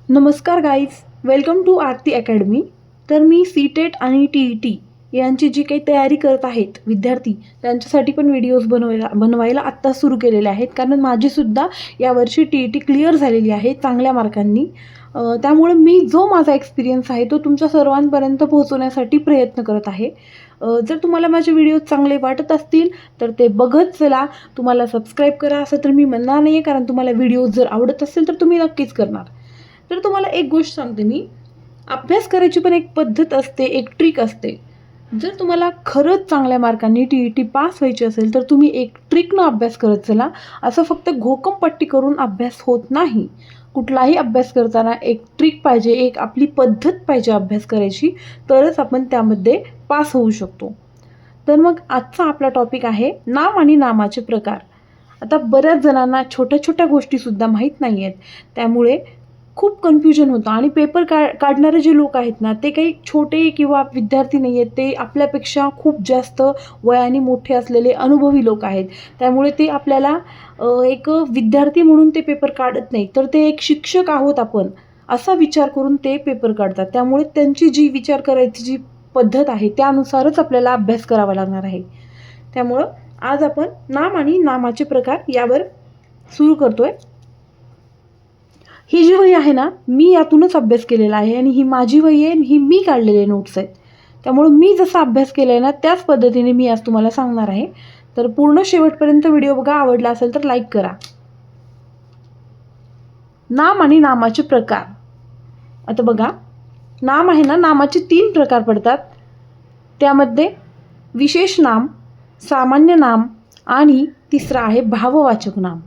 नमस्कार guys, welcome to Aarti academy. तर मी सी-टेट आणि टी-ई-टी यांची जी काही तयारी करत आहेत विद्यार्थी, त्यांच्यासाठी पण व्हिडिओज बनवायला आत्ता सुरू केलेले आहेत. कारण माझीसुद्धा यावर्षी टी-ई-टी क्लिअर झालेली आहे चांगल्या मार्कांनी. त्यामुळे मी जो माझा एक्सपिरियन्स आहे तो तुमच्या सर्वांपर्यंत पोहोचवण्यासाठी प्रयत्न करत आहे. जर तुम्हाला माझे व्हिडिओ चांगले वाटत असतील तर ते बघत चला. तुम्हाला सबस्क्राईब करा असं तर मी म्हणणार नाही आहे, कारण तुम्हाला व्हिडिओ जर आवडत असेल तर तुम्ही नक्कीच करणार. तर तुम्हाला एक गोष्ट सांगते मी, अभ्यास करायची पण एक पद्धत असते, एक ट्रिक असते. जर तुम्हाला खरंच चांगल्या मार्कांनी टी-ई-टी पास व्हायची असेल तर तुम्ही एक ट्रिकनं अभ्यास करत चला. असं फक्त घोकमपट्टी करून अभ्यास होत नाही. कुठलाही अभ्यास करताना एक ट्रिक पाहिजे, एक आपली पद्धत पाहिजे अभ्यास करायची, तरच आपण त्यामध्ये पास होऊ शकतो. तर मग आजचा आपला टॉपिक आहे नाम आणि नामाचे प्रकार. आता बऱ्याच जणांना छोट्या छोट्या गोष्टीसुद्धा माहीत नाही आहेत, त्यामुळे खूप कन्फ्युजन होतं. आणि पेपर काढणारे जे लोक आहेत ना, ते काही छोटे किंवा विद्यार्थी नाही आहेत, ते आपल्यापेक्षा खूप जास्त वयाने मोठे असलेले अनुभवी लोक आहेत. त्यामुळे ते आपल्याला एक विद्यार्थी म्हणून ते पेपर काढत नाही, तर ते एक शिक्षक आहोत आपण असा विचार करून ते पेपर काढतात. त्यामुळे त्यांची जी विचार करायची जी पद्धत आहे त्यानुसारच आपल्याला अभ्यास करावा लागणार आहे. त्यामुळं आज आपण नाम आणि नामाचे प्रकार यावर सुरू करतोय. ही जी वही आहे ना, मी यातूनच अभ्यास केलेला आहे आणि ही माझी वही आहे, ही मी काढलेले नोट्स आहेत. त्यामुळे मी जसा अभ्यास केला आहे ना, त्याच पद्धतीने मी आज तुम्हाला सांगणार आहे. तर पूर्ण शेवटपर्यंत व्हिडिओ बघा. आवडला असेल तर लाईक करा. नाम आणि नामाचे प्रकार. आता बघा, नाम आहे ना, नामाचे 3 प्रकार पडतात. त्यामध्ये विशेष नाम, सामान्य नाम आणि तिसरा आहे भाववाचक नाम.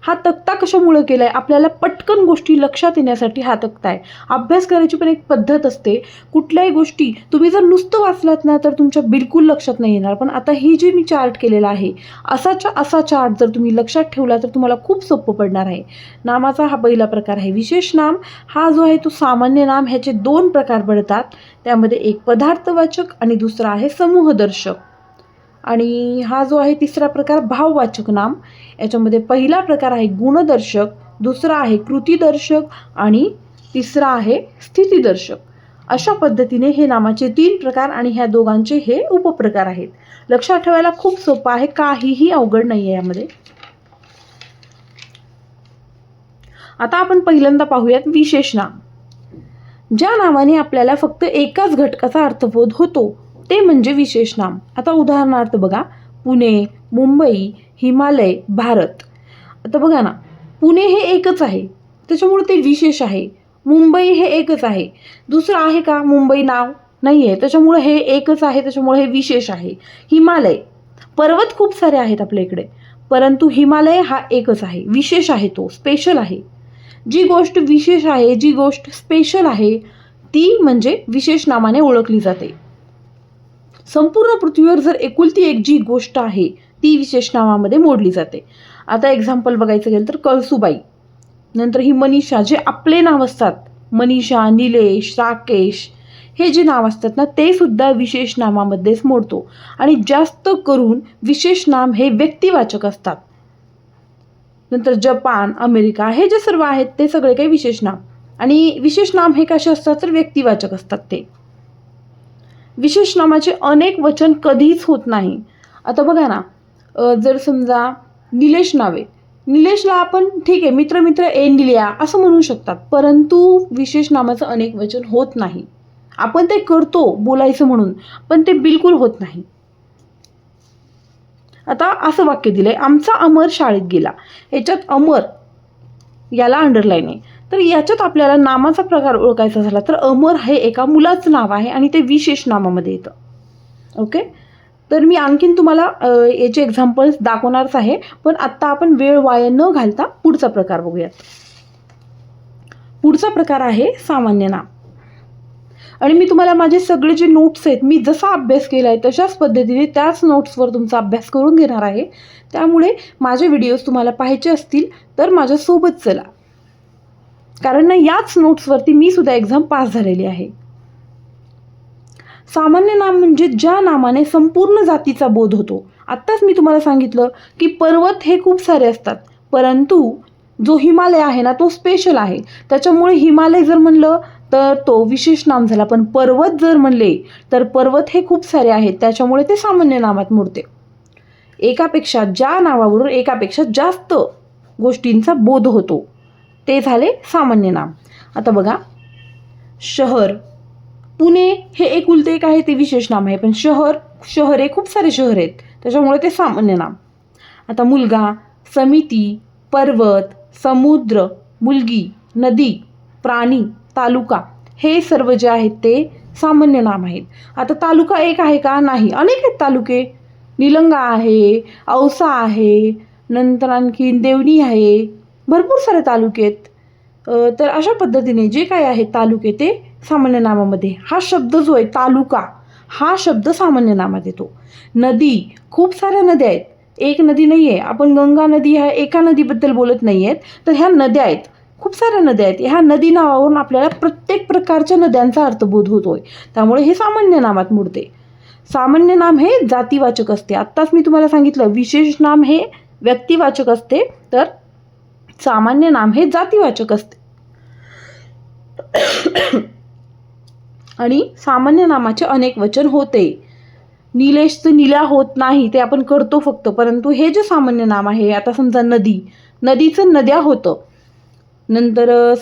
हा तक्ता कशामुळे केला आहे? आपल्याला पटकन गोष्टी लक्षात येण्यासाठी हा तक्ता आहे. अभ्यास करायची पण एक पद्धत असते. कुठल्याही गोष्टी तुम्ही जर नुसतं वाचलात ना तर तुमच्या बिलकुल लक्षात नाही येणार. पण आता ही जी मी चार्ट केलेला आहे, असाच्या असा चार्ट जर तुम्ही लक्षात ठेवला तर तुम्हाला खूप सोपं पडणार आहे. नामाचा हा पहिला प्रकार आहे. विशेष नाम हा जो आहे तो सामान्य नाम. ह्याचे 2 प्रकार पडतात. त्यामध्ये एक पदार्थवाचक आणि दुसरा आहे समूहदर्शक. आणि हा जो आहे तिसरा प्रकार भाववाचक नाम. याच्यामध्ये पहिला प्रकार आहे गुणदर्शक, दुसरा आहे कृतीदर्शक आणि तिसरा आहे स्थितीदर्शक. अशा पद्धतीने हे नामाचे 3 प्रकार आणि ह्या दोघांचे हे उपप्रकार आहेत. लक्षात ठेवायला खूप सोपं आहे, काहीही अवघड नाही आहे यामध्ये. आता आपण पहिल्यांदा पाहूयात विशेष नाम. ज्या नावाने आपल्याला फक्त एकाच घटकाचा अर्थबोध होतो ते म्हणजे विशेष नाम. आता उदाहरणार्थ बघा, पुणे, मुंबई, हिमालय, भारत. आता बघा ना, पुणे हे एकच आहे त्याच्यामुळे ते विशेष आहे. मुंबई हे एकच आहे, दुसरं आहे का मुंबई नाव? नाही आहे, त्याच्यामुळे हे एकच आहे, त्याच्यामुळे हे विशेष आहे. हिमालय, पर्वत खूप सारे आहेत आपल्या इकडे, परंतु हिमालय हा एकच आहे, विशेष आहे, तो स्पेशल आहे. जी गोष्ट विशेष आहे, जी गोष्ट स्पेशल आहे, ती म्हणजे विशेष नामाने ओळखली जाते. संपूर्ण पृथ्वीवर जर एकुलती एक जी गोष्ट आहे ती विशेष नामामध्ये मोडली जाते. आता एक्झाम्पल बघायचं गेलं तर कळसुबाई, नंतर ही मनीषा, जे आपले नाव असतात, मनीषा, निलेश, राकेश, हे जे नाव असतात ना ते सुद्धा विशेष नामामध्येच मोडतो. आणि जास्त करून विशेष नाम हे व्यक्तिवाचक असतात. नंतर जपान, अमेरिका, हे जे सर्व आहेत ते सगळे काही विशेष नाम. आणि विशेष नाम हे कसे असतात तर व्यक्तिवाचक असतात. ते विशेष नामाचे अनेक वचन कधीच होत नाही. आता बघा ना, जर समजा निलेश नावे, निलेशला आपण ठीक आहे मित्र मित्र ए निल्या असं म्हणू शकतात, परंतु विशेष नामाचं अनेक वचन होत नाही. आपण ते करतो बोलायचं म्हणून, पण ते बिलकुल होत नाही. आता असं वाक्य दिलंय, आमचा अमर शाळेत गेला. याच्यात अमर याला अंडरलाईन आहे. तर याच्यात आपल्याला नामाचा प्रकार ओळखायचा झाला तर अमर हे एका मुलाचं नाव आहे आणि ते विशेष नामामध्ये येतं. ओके, तर मी आणखीन तुम्हाला याचे एक्झाम्पल्स दाखवणारच आहे, पण आत्ता आपण वेळ वाया न घालता पुढचा प्रकार बघूयात. पुढचा प्रकार आहे सामान्य नाम. आणि मी तुम्हाला माझे सगळे जे नोट्स आहेत, मी जसा अभ्यास केला आहे तशाच पद्धतीने त्याच नोट्सवर तुमचा अभ्यास करून घेणार आहे. त्यामुळे माझे व्हिडिओज तुम्हाला पाहायचे असतील तर माझ्यासोबत चला, कारण ना याच नोट्सवरती मी सुद्धा एक्झाम पास झालेली आहे. सामान्य नाम म्हणजे ज्या नामाने संपूर्ण जातीचा बोध होतो. आत्ताच मी तुम्हाला सांगितलं की पर्वत हे खूप सारे असतात, परंतु जो हिमालय आहे ना तो स्पेशल आहे, त्याच्यामुळे हिमालय जर म्हणलं तर तो विशेष नाम झाला. पण पर्वत जर म्हणले तर पर्वत हे खूप सारे आहेत, त्याच्यामुळे ते सामान्य नामात मोडते. ज्या नावावरून एकापेक्षा जास्त गोष्टींचा बोध होतो ते झाले सामान्य नाम. आता बघा, शहर, पुणे हे एकुलते एक आहे, ते विशेष नाम आहे. पण शहर हे खूप सारे शहर आहेत, त्याच्यामुळे ते सामान्य नाम. आता मुलगा, समिती, पर्वत, समुद्र, मुलगी, नदी, प्राणी, तालुका हे सर्व जे आहेत ते सामान्य नाम आहेत. आता तालुका एक आहे का? नाही, अनेक आहेत तालुके. निलंगा आहे, औसा आहे, नंतर आणखी देवणी आहे, भरपूर सारे तालुके आहेत. तर अशा पद्धतीने जे काय आहेत तालुके ते सामान्य नामामध्ये. हा शब्द जो आहे तालुका, हा शब्द सामान्य नामात येतो. नदी, खूप साऱ्या नद्या आहेत, एक नदी नाही आहे. आपण गंगा नदी ह्या एका नदीबद्दल बोलत नाही आहेत, तर ह्या नद्या आहेत, खूप साऱ्या नद्या आहेत. ह्या नदी नावावरून आपल्याला प्रत्येक प्रकारच्या नद्यांचा अर्थबोध होतोय, त्यामुळे हे सामान्य नामात मोडते. सामान्य नाम हे जातीवाचक असते. आत्ताच मी तुम्हाला सांगितलं, विशेष नाम हे व्यक्तिवाचक असते, तर सामान्य नाम हे जातीवाचक असते. आणि सामान्य नामाचे अनेक वचन होते. निलेशचं निल्या होत नाही, ते आपण करतो फक्त. परंतु हे जे सामान्य नाम आहे, आता समजा नदीचं नद्या होतं, नंतर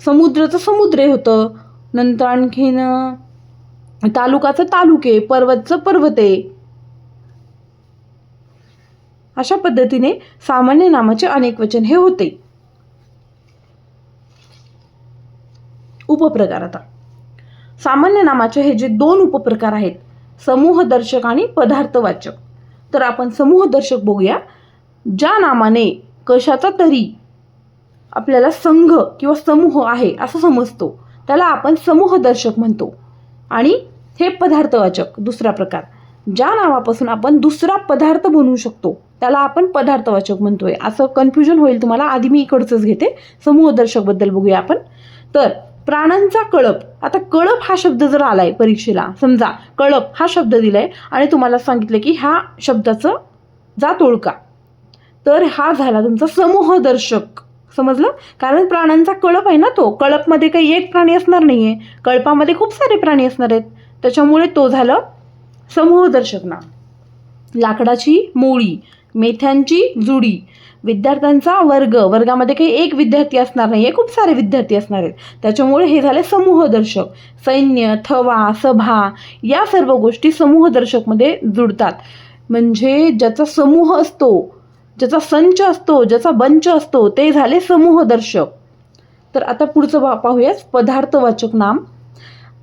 समुद्राचं समुद्रे होतं, नंतर आणखीन तालुकाचं तालुके, पर्वतचं पर्वते. अशा पद्धतीने सामान्य नामाचे अनेक वचन हे होते. उपप्रकार. आता सामान्य नामाचे हे जे दोन उपप्रकार आहेत, समूहदर्शक आणि पदार्थवाचक. तर आपण समूहदर्शक बघूया. ज्या नामाने कशाचा तरी आपल्याला संघ किंवा समूह आहे असं समजतो, त्याला आपण समूहदर्शक म्हणतो. आणि हे पदार्थवाचक दुसरा प्रकार. ज्या नावापासून आपण दुसरा पदार्थ बनवू शकतो त्याला आपण पदार्थवाचक म्हणतोय. असं कन्फ्युजन होईल तुम्हाला, आधी मी इकडचंच घेते. समूहदर्शक बद्दल बघूया आपण. तर प्राणांचा कळप. आता कळप हा शब्द जर आलाय परीक्षेला, समजा कळप हा शब्द दिलाय आणि तुम्हाला सांगितलं की ह्या शब्दाचं जात ओळखा, तर हा झाला तुमचा समूहदर्शक. समजलं? कारण प्राण्यांचा कळप आहे ना, तो कळपमध्ये काही एक प्राणी असणार नाहीये, कळपामध्ये खूप सारे प्राणी असणार आहेत, त्याच्यामुळे तो झालं समूहदर्शक नाम. लाकडाची मोळी, मेथ्यांची जुडी, विद्यार्थ्यांचा वर्ग, वर्गामध्ये काही एक विद्यार्थी असणार नाही, खूप सारे विद्यार्थी असणार आहेत, त्याच्यामुळे हे झाले समूहदर्शक. सैन्य, थवा, सभा या सर्व गोष्टी समूहदर्शकमध्ये जुडतात. म्हणजे ज्याचा समूह असतो, ज्याचा संच असतो, ज्याचा बंच असतो, ते झाले समूहदर्शक. तर आता पुढचं पाहूयाच, पदार्थवाचक नाम.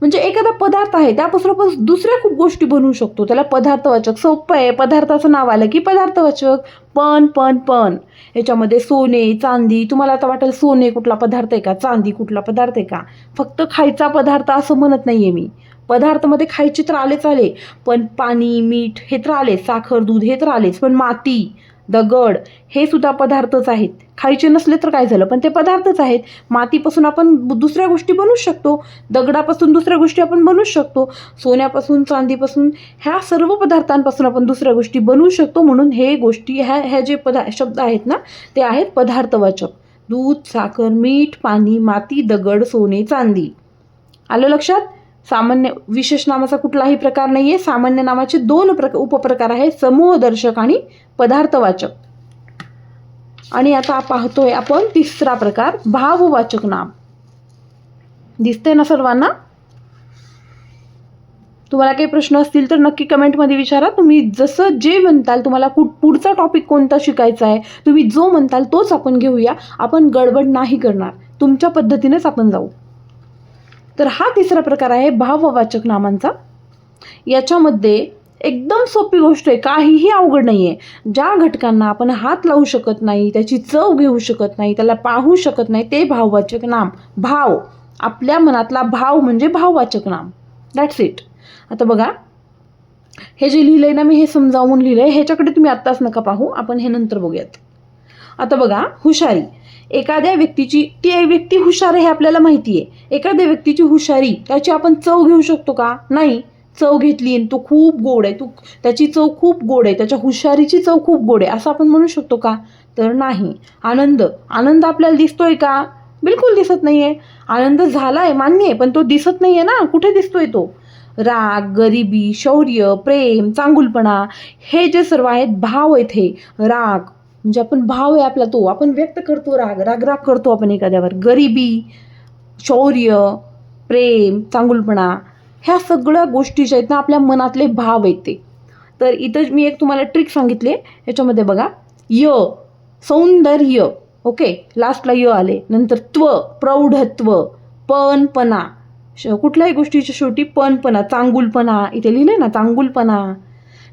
म्हणजे एखादा पदार्थ आहे त्यापासून आपण दुसऱ्या खूप गोष्टी बनवू शकतो, त्याला पदार्थवाचक. सोपं आहे, पदार्थाचं नाव आलं की पदार्थवाचक. पण याच्यामध्ये सोने, चांदी. तुम्हाला आता वाटेल सोने कुठला पदार्थ आहे का, चांदी कुठला पदार्थ आहे का? फक्त खायचा पदार्थ असं म्हणत नाहीये मी. पदार्थामध्ये खायचे तर आलेच आले, पण पाणी, मीठ हे तर आलेच, साखर, दूध हे तर आलेच, पण माती, दगड हे सुद्धा पदार्थच आहेत. खायचे नसले तर काय झालं, पण ते पदार्थच आहेत. मातीपासून आपण दुसऱ्या गोष्टी बनवू शकतो, दगडापासून दुसऱ्या गोष्टी आपण बनवू शकतो, सोन्यापासून, चांदीपासून, ह्या सर्व पदार्थांपासून आपण दुसऱ्या गोष्टी बनवू शकतो. म्हणून हे गोष्टी ह्या जे शब्द आहेत ना ते आहेत पदार्थवाचक. दूध, साखर, मीठ, पाणी, माती, दगड, सोने, चांदी. आलं लक्षात? सामान्य विशेष नामाचा कुठलाही प्रकार नाही आहे. सामान्य नामाचे दोन उपप्रकार आहेत, समूहदर्शक आणि पदार्थवाचक. आणि आता पाहतोय आपण तिसरा प्रकार, भाववाचक नाम. दिसते ना सर्वांना? तुम्हाला काही प्रश्न असतील तर नक्की कमेंटमध्ये विचारा. तुम्ही जसं जे म्हणताल, तुम्हाला पुढचा टॉपिक कोणता शिकायचा आहे, तुम्ही जो म्हणताल तोच आपण घेऊया. आपण गडबड नाही करणार, तुमच्या पद्धतीनेच आपण जाऊ. तर हा तिसरा प्रकार आहे भाववाचक नामांचा. याच्यामध्ये एकदम सोपी गोष्ट आहे, काहीही अवघड नाही आहे. ज्या घटकांना आपण हात लावू शकत नाही, त्याची चव घेऊ शकत नाही, त्याला पाहू शकत नाही, ते भाववाचक नाम. भाव, आपल्या मनातला भाव म्हणजे भाववाचक नाम. That's it. आता बघा, हे जे लिहिलंय ना मी, हे समजावून लिहिलंय, ह्याच्याकडे तुम्ही आत्ताच नका पाहू, आपण हे नंतर बघूयात. आता बघा, हुशारी. एखाद्या व्यक्तीची, ती व्यक्ती हुशार आहे हे आपल्याला माहिती आहे. एखाद्या व्यक्तीची हुशारी, त्याची आपण चव घेऊ शकतो का? नाही. चव घेतली आणि तो खूप गोड आहे, त्याची चव खूप गोड आहे, त्याच्या हुशारीची चव खूप गोड आहे, असं आपण म्हणू शकतो का? तर नाही. आनंद, आनंद आपल्याला दिसतोय का? बिलकुल दिसत नाही आहे. आनंद झाला आहे मान्य आहे, पण तो दिसत नाही आहे ना, कुठे दिसतोय तो? राग, गरिबी, शौर्य, प्रेम, चांगुलपणा, हे जे सर्व आहेत भाव आहेत. हे राग म्हणजे आपण भाव आहे आपला, तो आपण व्यक्त करतो. राग करतो आपण एखाद्यावर. गरिबी, शौर्य, प्रेम, चांगुलपणा, ह्या सगळ्या गोष्टी ज्या आहेत ना आपल्या मनातले भाव आहेत ते. तर इथं मी एक तुम्हाला ट्रिक सांगितली. याच्यामध्ये बघा, सौंदर्य, ओके, लास्टला आले. नंतर प्रौढत्व, पणपणा, कुठल्याही गोष्टीच्या शेवटी पणपणा, चांगुलपणा, इथे लिहिले ना चांगुलपणा.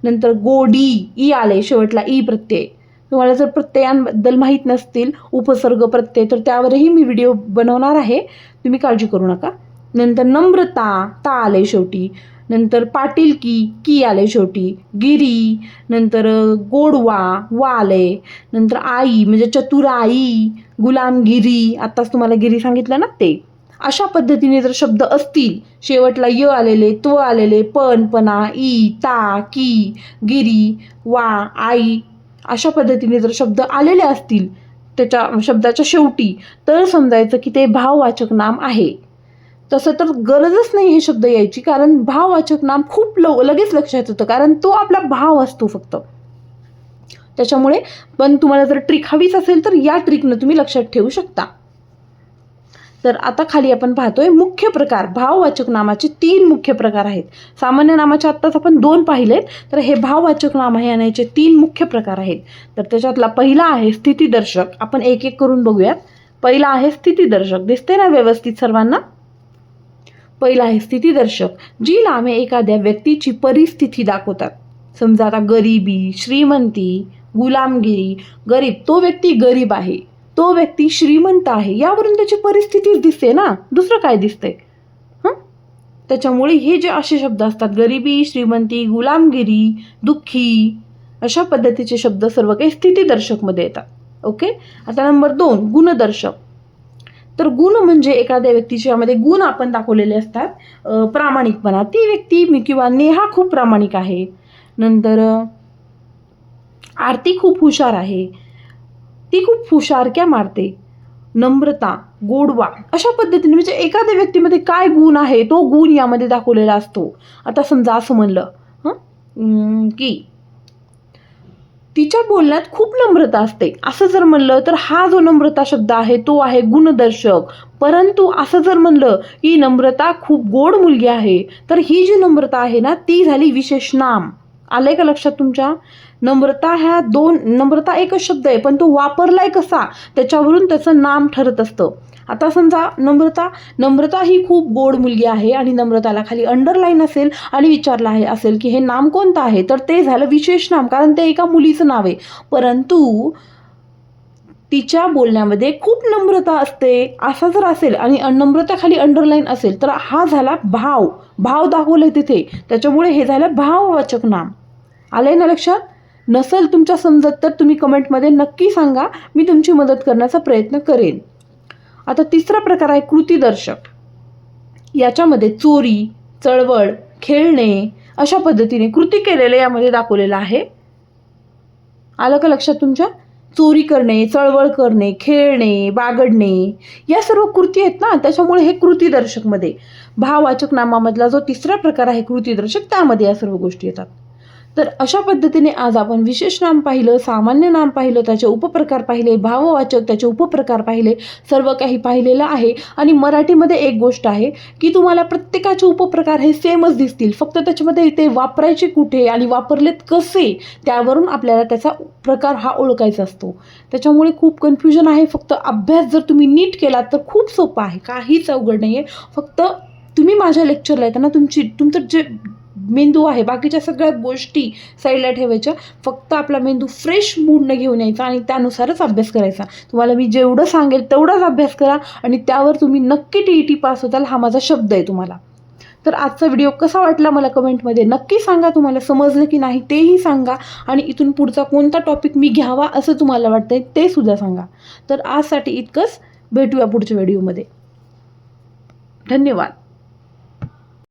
नंतर गोडी, आले शेवटला, प्रत्यय. तुम्हाला जर प्रत्ययांबद्दल माहीत नसतील, उपसर्ग प्रत्यय, तर त्यावरही मी व्हिडिओ बनवणार आहे, तुम्ही काळजी करू नका. नंतर नम्रता, आले शेवटी. नंतर पाटीलकी, आले शेवटी. गिरी, नंतर गोडवा, आले. नंतर आई म्हणजे चतुराई, गुलामगिरी, आत्ताच तुम्हाला गिरी सांगितलं ना ते. अशा पद्धतीने जर शब्द असतील, शेवटला आलेले, आलेले, पणपणा, की, गिरी, आई, अशा पद्धतीने जर शब्द आलेले असतील त्याच्या शब्दाच्या शेवटी, तर समजायचं की ते भाववाचक नाम आहे. तसं तर गरजच नाही हे शब्द यायची, कारण भाववाचक नाम खूप लगेच लक्षात येतं, कारण तो आपला भाव असतो फक्त. त्याच्यामुळे पण तुम्हाला जर ट्रिक हवीच असेल तर या ट्रिकनं तुम्ही लक्षात ठेवू शकता. तर आता खाली आपण पाहतोय मुख्य प्रकार. भाववाचक नामाचे 3 मुख्य प्रकार आहेत. सामान्य नामाचे आत्ताच आपण 2 पाहिलेत, तर हे भाववाचक नाम आहे याचे 3 मुख्य प्रकार आहेत. तर त्याच्यातला पहिला आहे स्थितीदर्शक. आपण एक एक करून बघूयात. पहिला आहे स्थितीदर्शक. दिसते ना व्यवस्थित सर्वांना? पहिला आहे स्थितीदर्शक. जी नामे एखाद्या व्यक्तीची परिस्थिती दाखवतात. समजा आता गरिबी, श्रीमंती, गुलामगिरी. गरीब, तो व्यक्ती गरीब आहे, तो व्यक्ती श्रीमंत आहे, यावरून त्याची परिस्थितीच दिसते ना, दुसरं काय दिसतंय? त्याच्यामुळे हे जे असे शब्द असतात, गरिबी, श्रीमंती, गुलामगिरी, दुःखी, अशा पद्धतीचे शब्द सर्व काही स्थितीदर्शकमध्ये येतात. ओके. आता नंबर 2, गुणदर्शक. तर गुण म्हणजे एखाद्या व्यक्तीच्या मध्ये गुण आपण दाखवलेले असतात. प्रामाणिकपणा, ती व्यक्ती किंवा नेहा खूप प्रामाणिक आहे. नंतर आरती खूप हुशार आहे, ती खूप हुशारक्या मारते. नम्रता, गोडवा, अशा पद्धतीने म्हणजे एखाद्या व्यक्तीमध्ये काय गुण आहे तो गुण यामध्ये दाखवलेला असतो. आता समजा असं म्हणलं की तिच्या बोलण्यात खूप नम्रता असते, असं जर म्हणलं तर हा जो नम्रता शब्द आहे तो आहे गुणदर्शक. परंतु असं जर म्हणलं की नम्रता खूप गोड मुलगी आहे, तर ही जी नम्रता आहे ना ती झाली विशेष नाम. आलंय का लक्षात तुमच्या? नम्रता एकच शब्द आहे, पण तो वापरलाय कसा त्याच्यावरून त्याचं नाम ठरत असतं. आता समजा नम्रता ही खूप गोड मुलगी आहे आणि नम्रताला खाली अंडरलाईन असेल आणि विचारलं असेल की हे नाम कोणतं आहे, तर ते झालं विशेष नाम, कारण ते एका मुलीचं नाव आहे. परंतु तिच्या बोलण्यामध्ये खूप नम्रता असते असं जर असेल आणि नम्रता खाली अंडरलाईन असेल, तर हा झाला भाव दाखवले तिथे, त्याच्यामुळे हे झालं भाववाचक नाम. आलंय ना लक्षात? नसेल तुमच्या समजत तर तुम्ही कमेंटमध्ये नक्की सांगा, मी तुमची मदत करण्याचा प्रयत्न करेन. आता तिसरा प्रकार आहे कृतीदर्शक. याच्यामध्ये चोरी, चळवळ, खेळणे अशा पद्धतीने कृती केलेले यामध्ये दाखवलेलं आहे. आलं का लक्षात तुमच्या? चोरी करणे, चळवळ करणे, खेळणे, बागडणे, या सर्व कृती आहेत ना, त्याच्यामुळे हे कृतीदर्शकमध्ये. भाववाचक नामामधला जो तिसरा प्रकार आहे कृतीदर्शक, त्यामध्ये या सर्व गोष्टी येतात. तर अशा पद्धतीने आज आपण विशेष नाम पाहिलं, सामान्य नाम पाहिलं, त्याचे उपप्रकार पाहिले, भाववाचक त्याचे उपप्रकार पाहिले, सर्व काही पाहिलेलं आहे. आणि मराठीमध्ये एक गोष्ट आहे की तुम्हाला प्रत्येकाचे उपप्रकार हे सेमच दिसतील, फक्त त्याच्यामध्ये ते वापरायचे कुठे आणि वापरलेत कसे त्यावरून आपल्याला त्याचा प्रकार हा ओळखायचा असतो. त्याच्यामुळे खूप कन्फ्युजन आहे. फक्त अभ्यास जर तुम्ही नीट केलात तर खूप सोपं आहे, काहीच अवघड नाही आहे. फक्त तुम्ही माझ्या लेक्चरला येताना तुमचं जे मेंदू आहे, बाकीच्या सगळ्या गोष्टी साईडला ठेवायच्या, फक्त आपला मेंदू फ्रेश मूडनं घेऊन यायचा आणि त्यानुसारच अभ्यास करायचा. तुम्हाला मी जेवढं सांगेल तेवढाच अभ्यास करा आणि त्यावर तुम्ही नक्की TET पास होताल, हा माझा शब्द आहे तुम्हाला. तर आजचा व्हिडिओ कसा वाटला मला कमेंटमध्ये नक्की सांगा. तुम्हाला समजलं की नाही तेही सांगा आणि इथून पुढचा कोणता टॉपिक मी घ्यावा असं तुम्हाला वाटतंय ते सुद्धा सांगा. तर आजसाठी इतकंच. भेटूया पुढच्या व्हिडिओमध्ये. धन्यवाद.